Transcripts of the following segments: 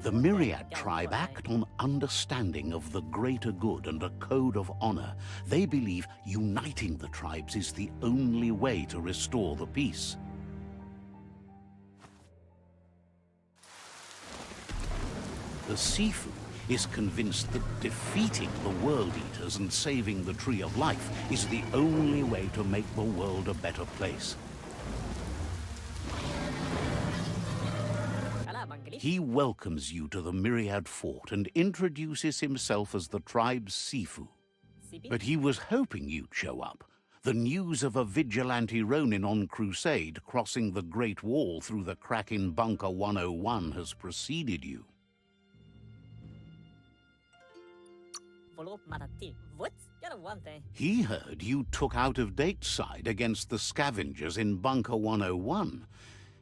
The Myriad tribe act on understanding of the greater good and a code of honor. They believe uniting the tribes is the only way to restore the peace. The Sifu is convinced that defeating the World Eaters and saving the Tree of Life is the only way to make the world a better place. He welcomes you to the Myriad Fort and introduces himself as the tribe's Sifu. But he was hoping you'd show up. The news of a vigilante Ronin on crusade crossing the Great Wall through the crack in Bunker 101 has preceded you. He heard you took out-of-date side against the scavengers in Bunker 101.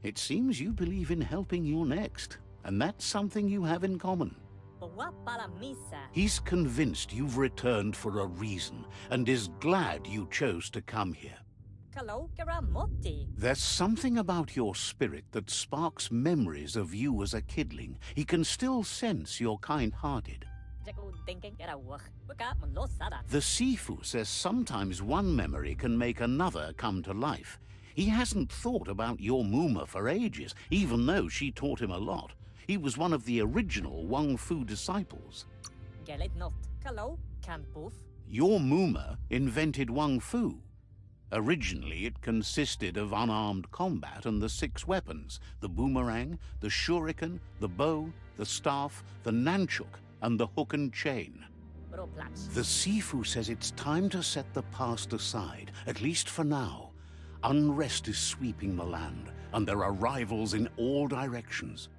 It seems you believe in helping your next, and that's something you have in common. He's convinced you've returned for a reason, and is glad you chose to come here. There's something about your spirit that sparks memories of you as a kidling. He can still sense you're kind-hearted. The Sifu says sometimes one memory can make another come to life. He hasn't thought about your Muma for ages, even though she taught him a lot. He was one of the original Wang Fu disciples. Your Muma invented Wang Fu. Originally, it consisted of unarmed combat and the 6 weapons: the boomerang, the shuriken, the bow, the staff, the nunchuk, and the hook and chain. The Sifu says it's time to set the past aside, at least for now. Unrest is sweeping the land, and there are rivals in all directions.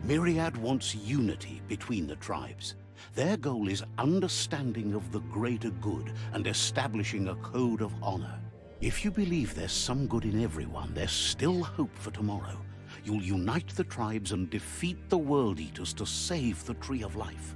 Myriad wants unity between the tribes. Their goal is understanding of the greater good and establishing a code of honor. If you believe there's some good in everyone, there's still hope for tomorrow. You'll unite the tribes and defeat the World Eaters to save the Tree of Life.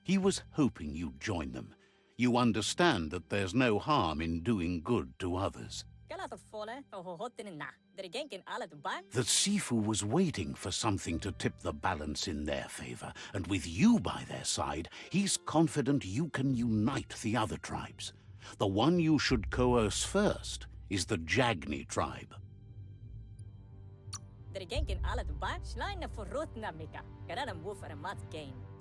He was hoping you'd join them. You understand that there's no harm in doing good to others. The Sifu was waiting for something to tip the balance in their favor, and with you by their side, he's confident you can unite the other tribes. The one you should coerce first is the Jagni tribe.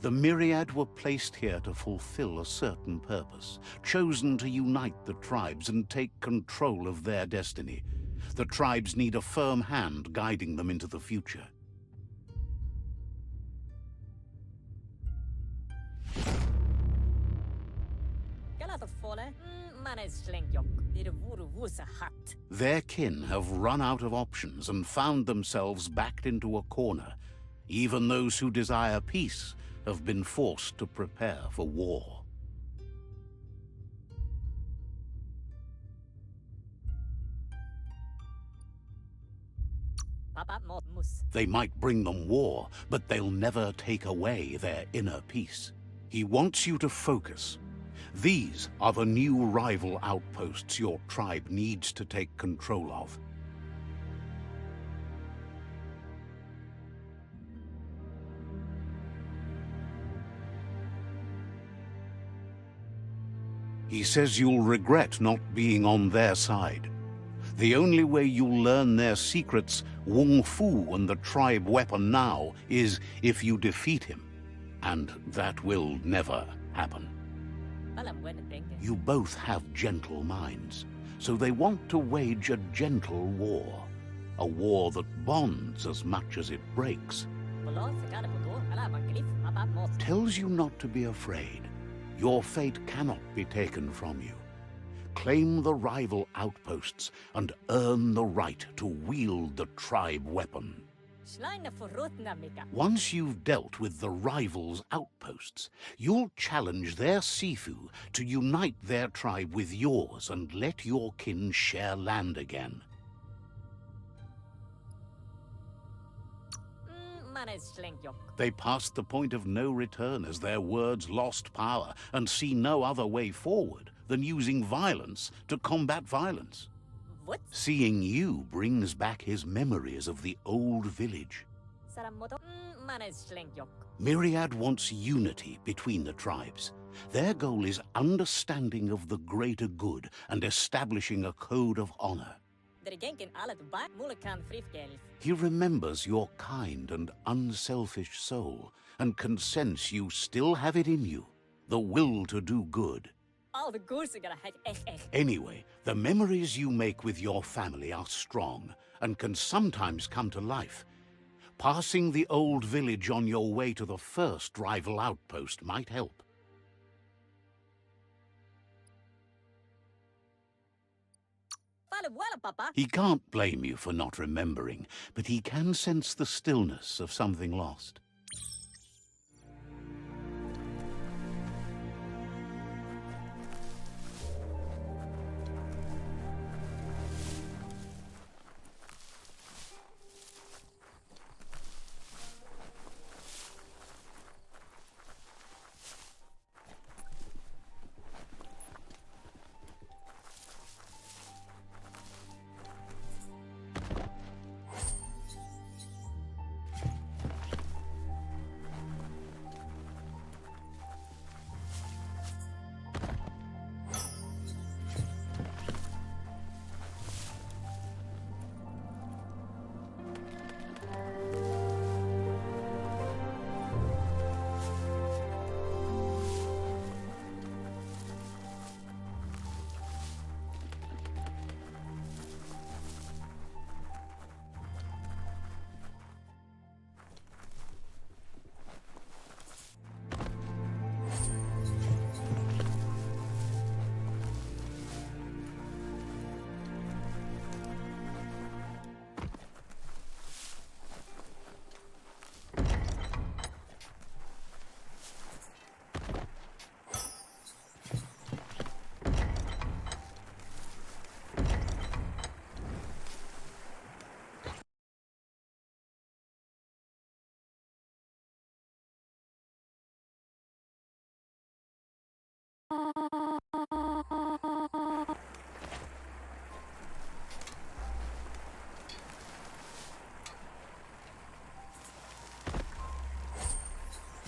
The Myriad were placed here to fulfill a certain purpose, chosen to unite the tribes and take control of their destiny. The tribes need a firm hand guiding them into the future. Their kin have run out of options and found themselves backed into a corner. Even those who desire peace have been forced to prepare for war. They might bring them war, but they'll never take away their inner peace. He wants you to focus. These are the new rival outposts your tribe needs to take control of. He says you'll regret not being on their side. The only way you'll learn their secrets, Wung Fu and the tribe weapon now, is if you defeat him. And that will never happen. You both have gentle minds, so they want to wage a gentle war. A war that bonds as much as it breaks. Tells you not to be afraid. Your fate cannot be taken from you. Claim the rival outposts and earn the right to wield the tribe weapon. Once you've dealt with the rivals' outposts, you'll challenge their Sifu to unite their tribe with yours and let your kin share land again. They passed the point of no return as their words lost power and see no other way forward than using violence to combat violence. What? Seeing you brings back his memories of the old village. Myriad wants unity between the tribes. Their goal is understanding of the greater good and establishing a code of honor. He remembers your kind and unselfish soul and can sense you still have it in you, the will to do good. Anyway, the memories you make with your family are strong and can sometimes come to life. Passing the old village on your way to the first rival outpost might help. He can't blame you for not remembering, but he can sense the stillness of something lost.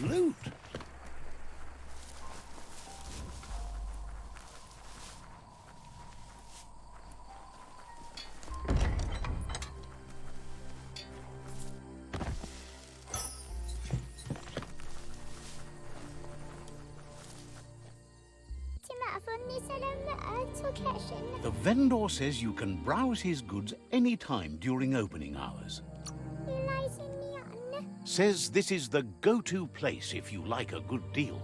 Loot! The vendor says you can browse his goods anytime during opening hours. Says this is the go-to place if you like a good deal.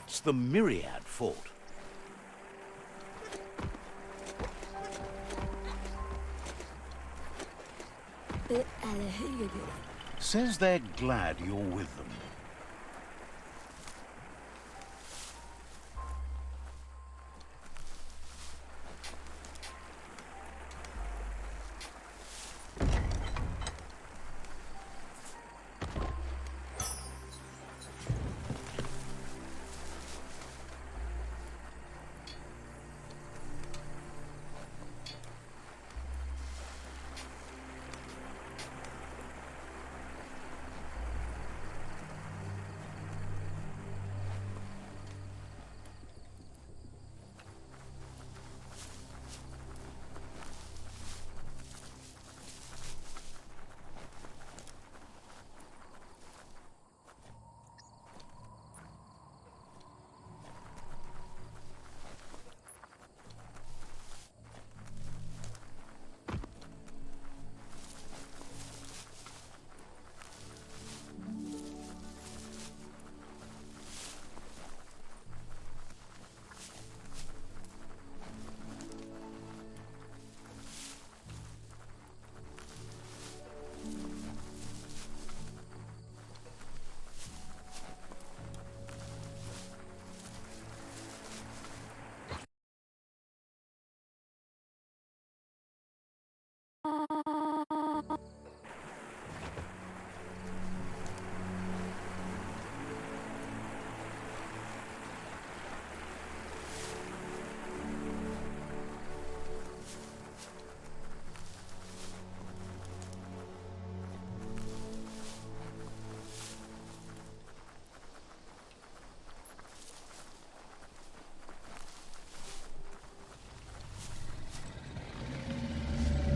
That's the Myriad Fort. Says they're glad you're with them.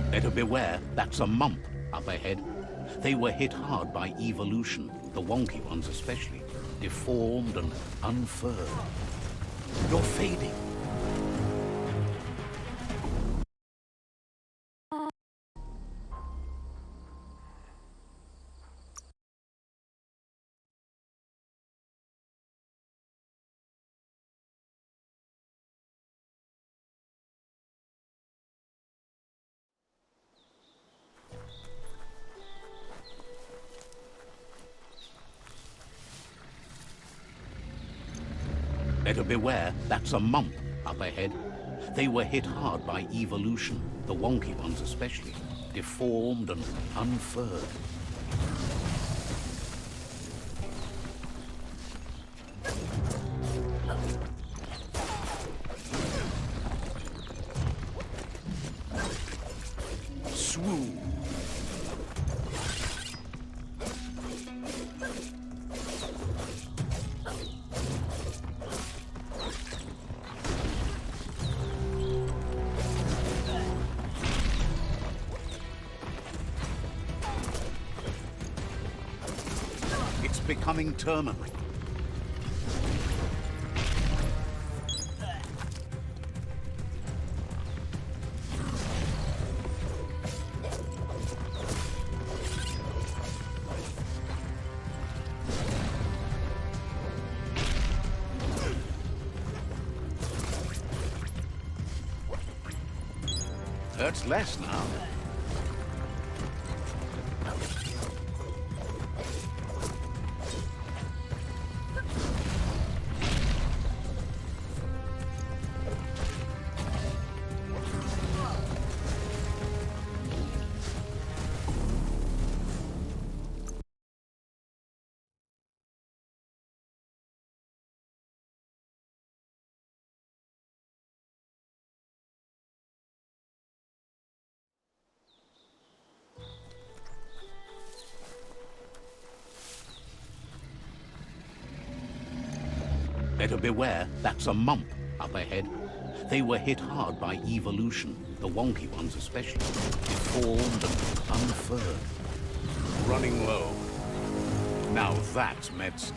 Better beware, that's a mump up ahead. They were hit hard by evolution, the wonky ones especially, deformed and unfurred. You're fading. Better beware, that's a mump up ahead. They were hit hard by evolution, the wonky ones especially, deformed and unfurred. Swoon. It's becoming terminal. Hurts less now. Better beware, that's a mump up ahead. They were hit hard by evolution, the wonky ones especially, deformed and unfurred. Running low. Now that's medicine.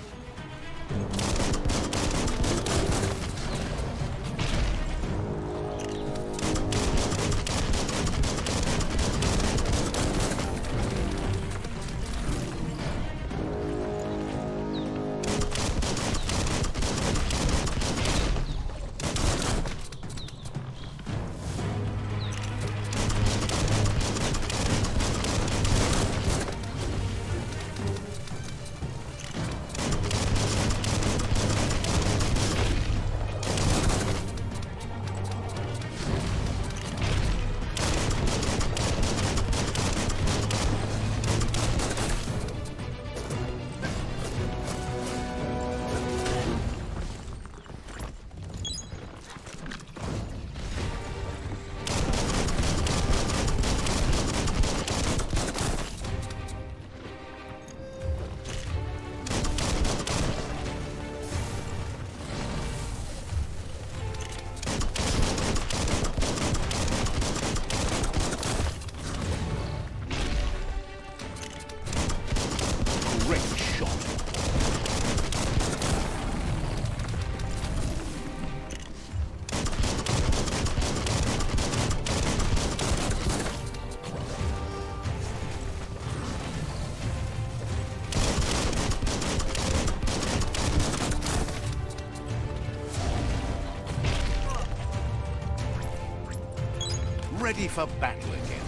ready for battle again.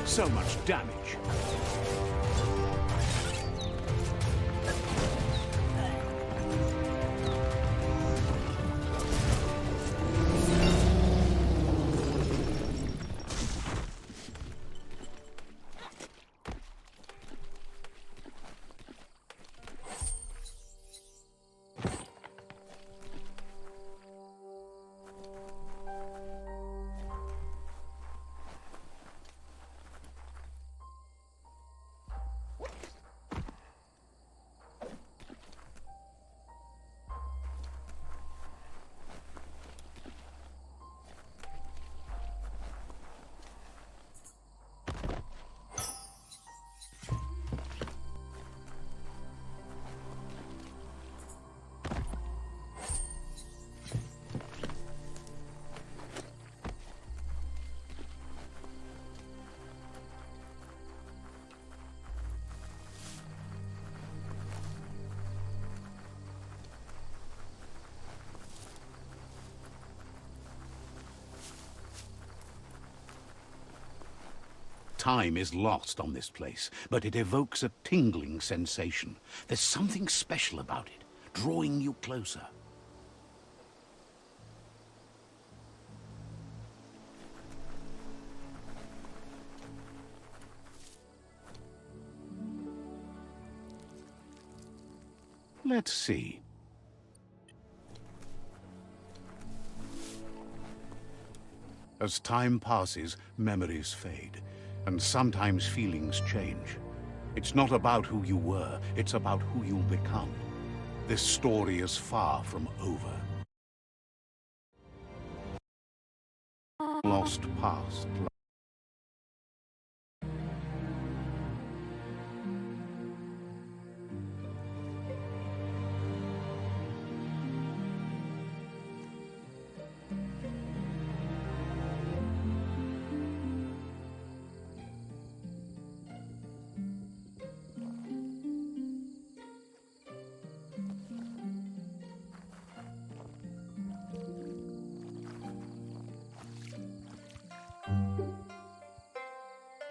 So much damage. Time is lost on this place, but it evokes a tingling sensation. There's something special about it, drawing you closer. Let's see. As time passes, memories fade. And sometimes feelings change. It's not about who you were, it's about who you'll become. This story is far from over. Lost past.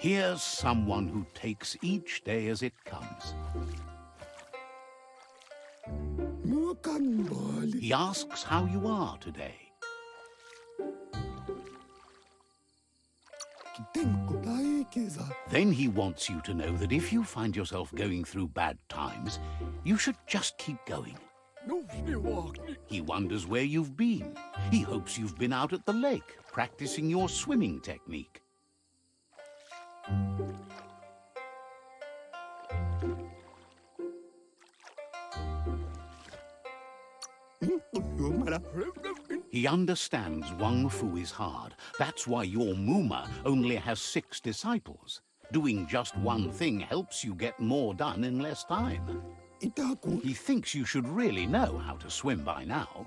Here's someone who takes each day as it comes. He asks how you are today. Then he wants you to know that if you find yourself going through bad times, you should just keep going. He wonders where you've been. He hopes you've been out at the lake, practicing your swimming technique. He understands Wang Fu is hard. That's why your Muma only has 6 disciples. Doing just one thing helps you get more done in less time. He thinks you should really know how to swim by now.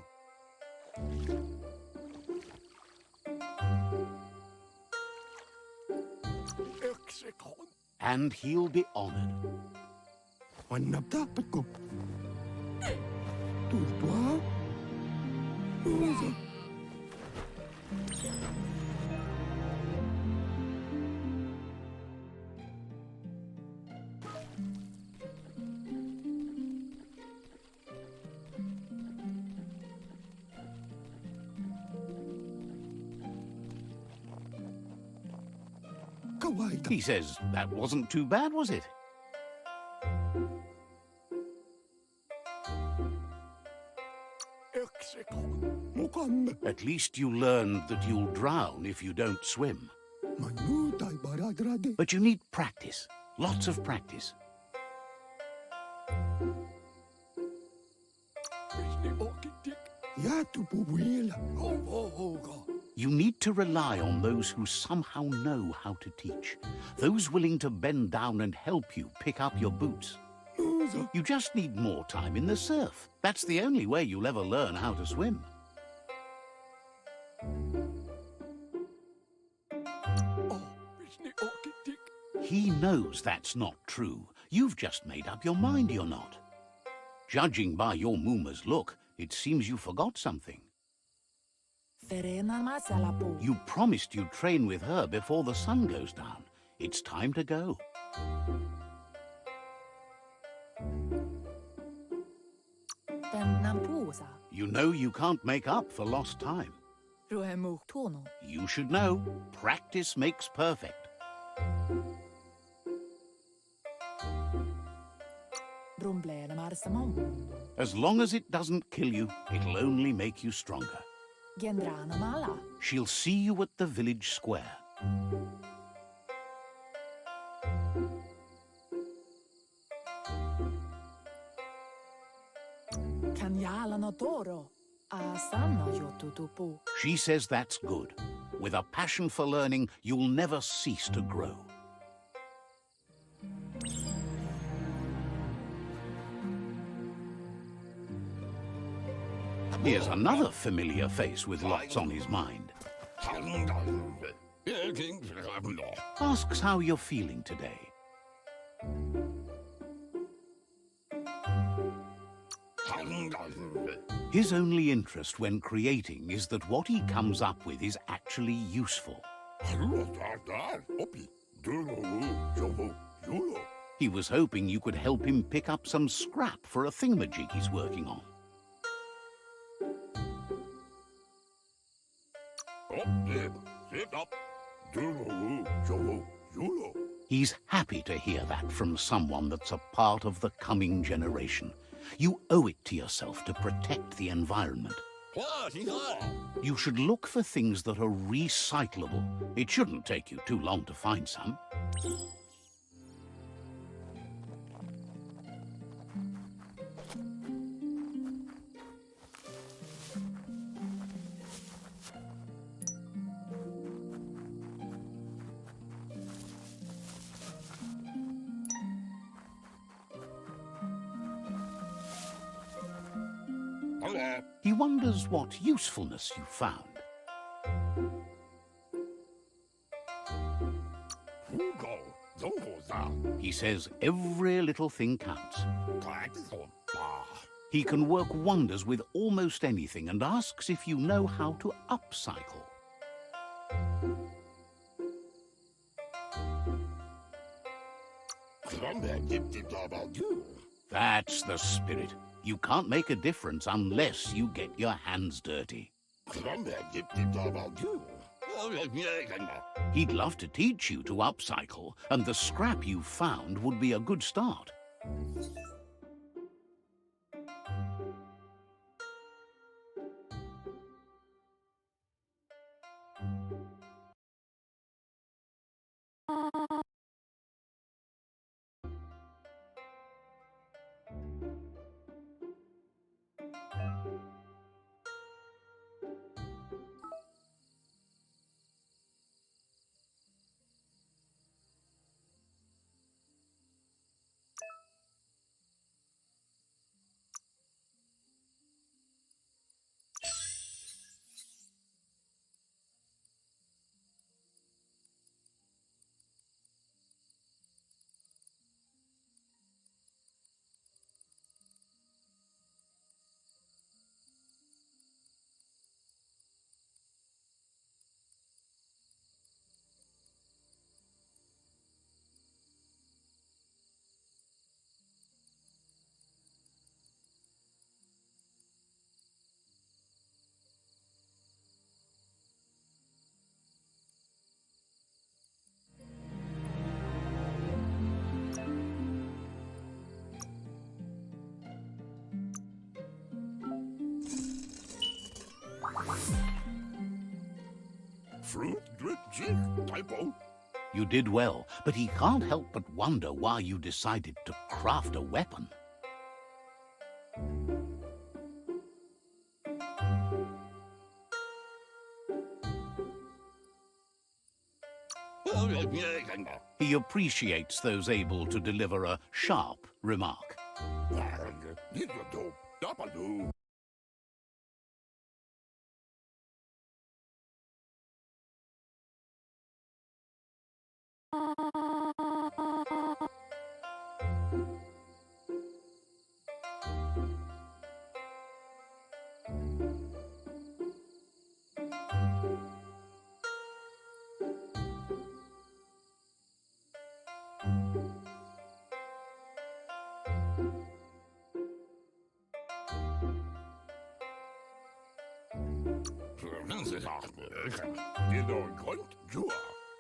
And he'll be honored. He says, that wasn't too bad, was it? At least you learned that you'll drown if you don't swim. But you need practice, lots of practice. You need to rely on those who somehow know how to teach, those willing to bend down and help you pick up your boots. You just need more time in the surf. That's the only way you'll ever learn how to swim. he knows that's not true. You've just made up your mind you're not. Judging by your Mooma's look, it seems you forgot something. You promised you'd train with her before the sun goes down. It's time to go. You know you can't make up for lost time. You should know, practice makes perfect. As long as it doesn't kill you, it'll only make you stronger. She'll see you at the village square. She says that's good. With a passion for learning, you'll never cease to grow. Here's another familiar face with lots on his mind. Asks how you're feeling today. His only interest when creating is that what he comes up with is actually useful. He was hoping you could help him pick up some scrap for a thingamajig he's working on. He's happy to hear that from someone that's a part of the coming generation. You owe it to yourself to protect the environment. You should look for things that are recyclable. It shouldn't take you too long to find some. He wonders what usefulness you found. He says every little thing counts. He can work wonders with almost anything and asks if you know how to upcycle. That's the spirit. You can't make a difference unless you get your hands dirty. He'd love to teach you to upcycle, and the scrap you found would be a good start. You did well, but he can't help but wonder why you decided to craft a weapon. He appreciates those able to deliver a sharp remark.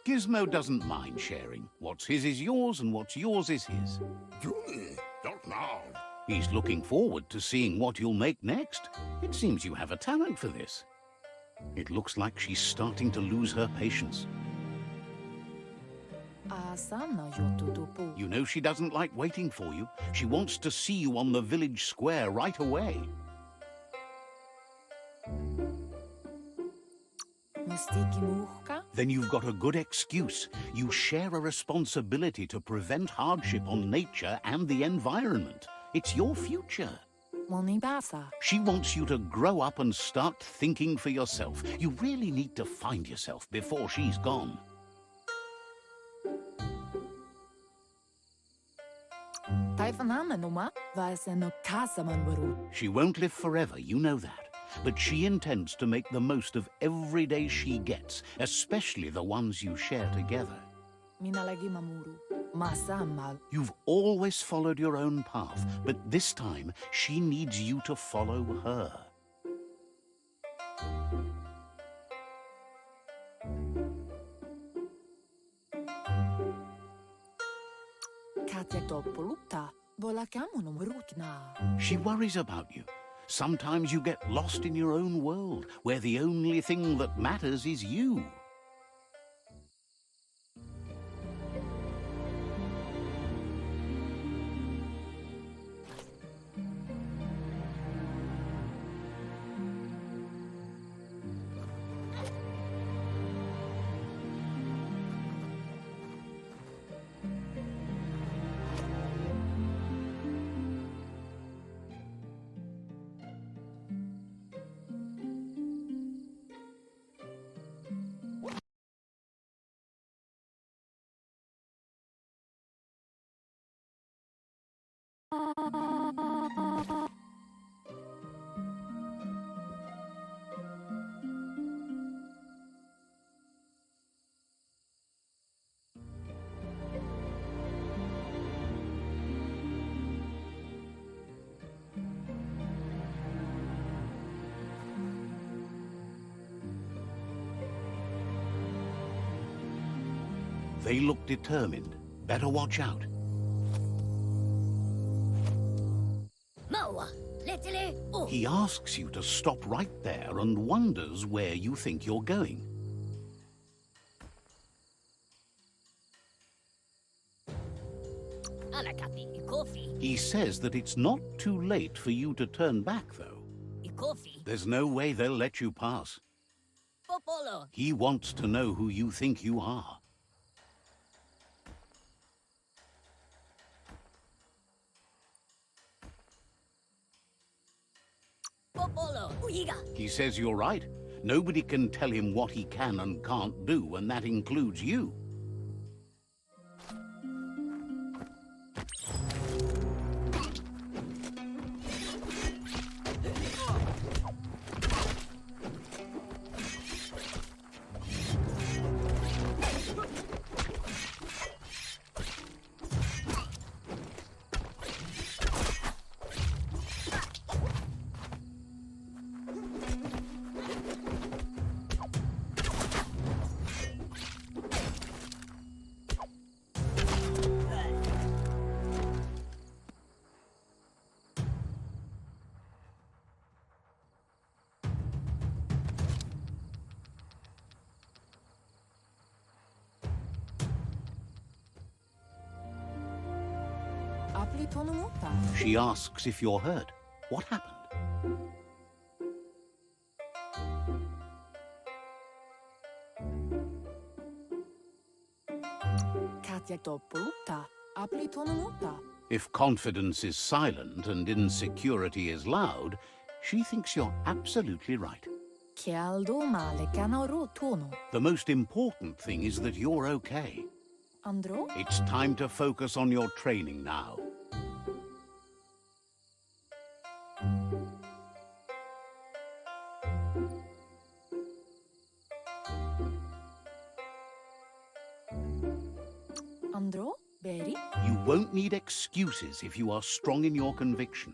Gizmo doesn't mind sharing. What's his is yours, and what's yours is his. He's looking forward to seeing what you'll make next. It seems you have a talent for this. It looks like she's starting to lose her patience. You know she doesn't like waiting for you. She wants to see you on the village square right away. Then you've got a good excuse. You share a responsibility to prevent hardship on nature and the environment. It's your future. She wants you to grow up and start thinking for yourself. You really need to find yourself before she's gone. She won't live forever, you know that. But she intends to make the most of every day she gets, especially the ones you share together. You've always followed your own path, but this time she needs you to follow her. She worries about you. Sometimes you get lost in your own world, where the only thing that matters is you. They look determined. Better watch out. He asks you to stop right there and wonders where you think you're going. He says that it's not too late for you to turn back, though. There's no way they'll let you pass. He wants to know who you think you are. He says you're right. Nobody can tell him what he can and can't do, and that includes you. She asks if you're hurt. What happened? If confidence is silent and insecurity is loud, she thinks you're absolutely right. The most important thing is that you're okay. It's time to focus on your training now. You won't need excuses if you are strong in your conviction.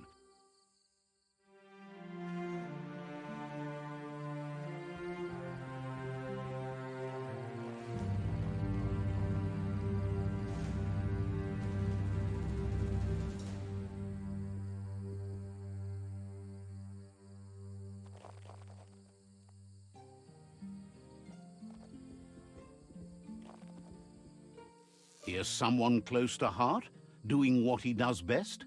Here's someone close to heart, doing what he does best.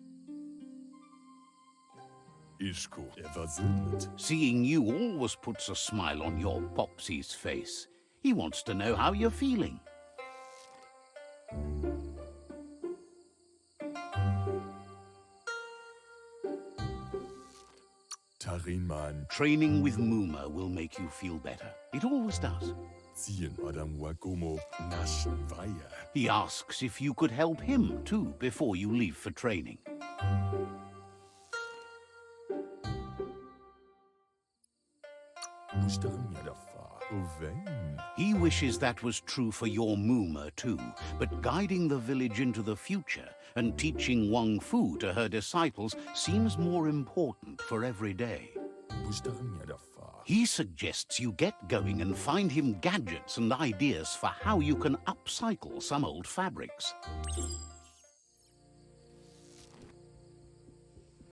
Seeing you always puts a smile on your Popsy's face. He wants to know how you're feeling. Training with Muma will make you feel better. It always does. He asks if you could help him too before you leave for training. He wishes that was true for your Muma too, but guiding the village into the future and teaching Wang Fu to her disciples seems more important for every day. He suggests you get going and find him gadgets and ideas for how you can upcycle some old fabrics.